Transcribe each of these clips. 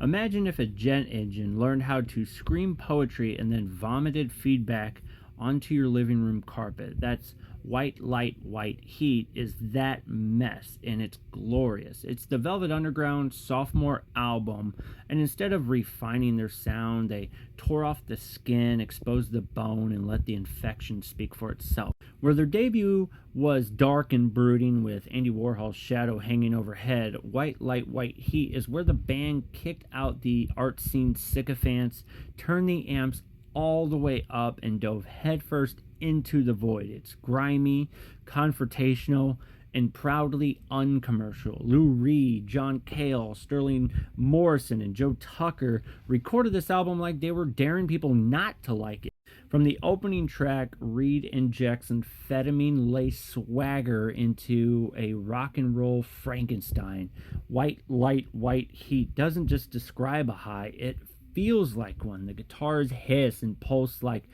Imagine if a jet engine learned how to scream poetry and then vomited feedback onto your living room carpet. That's White Light, White Heat is that mess, and it's glorious. It's the Velvet Underground sophomore album, and instead of refining their sound, they tore off the skin, exposed the bone, and let the infection speak for itself. Where their debut was dark and brooding with Andy Warhol's shadow hanging overhead, White Light, White Heat is where the band kicked out the art scene sycophants, turned the amps all the way up, and dove headfirst into the void. It's grimy, confrontational, and proudly uncommercial. Lou Reed, John Cale, Sterling Morrison, and Joe Tucker recorded this album like they were daring people not to like it. From the opening track, Reed injects amphetamine-laced swagger into a rock and roll Frankenstein. White Light, White Heat doesn't just describe a high, it feels like one. The guitars hiss and pulse like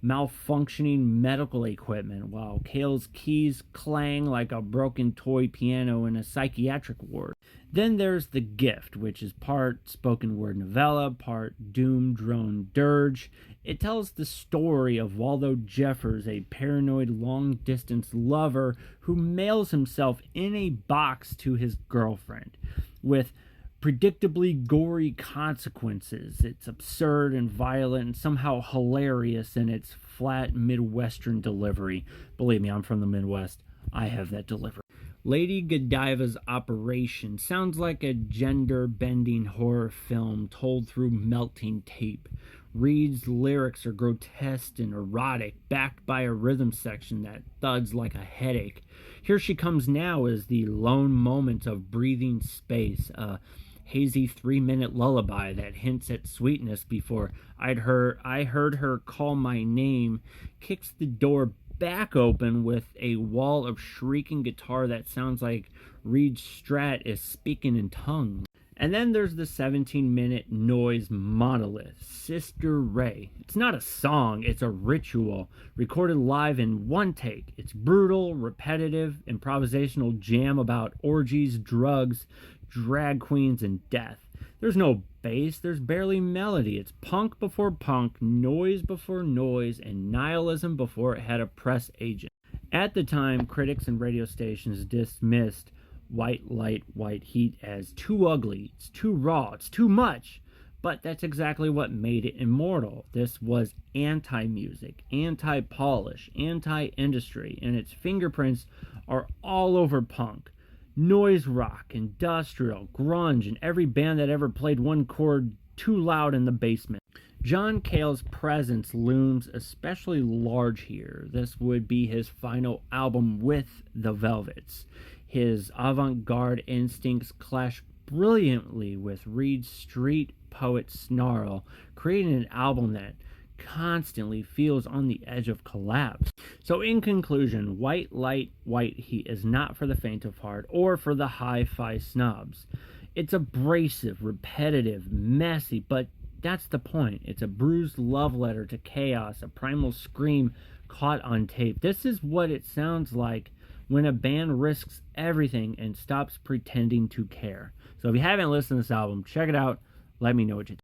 malfunctioning medical equipment, while Cale's keys clang like a broken toy piano in a psychiatric ward. Then there's The Gift, which is part spoken word novella, part doom drone dirge. It tells the story of Waldo Jeffers, a paranoid long-distance lover who mails himself in a box to his girlfriend, with predictably gory consequences. It's absurd and violent and somehow hilarious in its flat Midwestern delivery. Believe me, I'm from the Midwest. I have that delivery. Lady Godiva's Operation sounds like a gender-bending horror film told through melting tape. Reed's lyrics are grotesque and erotic, backed by a rhythm section that thuds like a headache. Here She Comes Now is the lone moment of breathing space, a hazy 3-minute lullaby that hints at sweetness before I heard her call my name, kicks the door back open with a wall of shrieking guitar that sounds like Reed Strat is speaking in tongues. And then there's the 17-minute noise monolith, Sister Ray. It's not a song, it's a ritual, recorded live in one take. It's brutal, repetitive, improvisational jam about orgies, drugs, drag queens, and death. There's no bass, there's barely melody. It's punk before punk, noise before noise, and nihilism before it had a press agent. At the time, critics and radio stations dismissed White Light, White Heat as too ugly, it's too raw, it's too much. But that's exactly what made it immortal. This was anti-music, anti-polish, anti-industry, and its fingerprints are all over punk. Noise rock, industrial, grunge, and every band that ever played one chord too loud in the basement. John Cale's presence looms especially large here. This would be his final album with the Velvets. His avant-garde instincts clash brilliantly with Reed's street poet snarl, creating an album that constantly feels on the edge of collapse. So in conclusion, White Light, White Heat is not for the faint of heart or for the hi-fi snobs. It's abrasive, repetitive, messy, but that's the point. It's a bruised love letter to chaos, a primal scream caught on tape. This is what it sounds like when a band risks everything and stops pretending to care. So if you haven't listened to this album, check it out. Let me know what you think.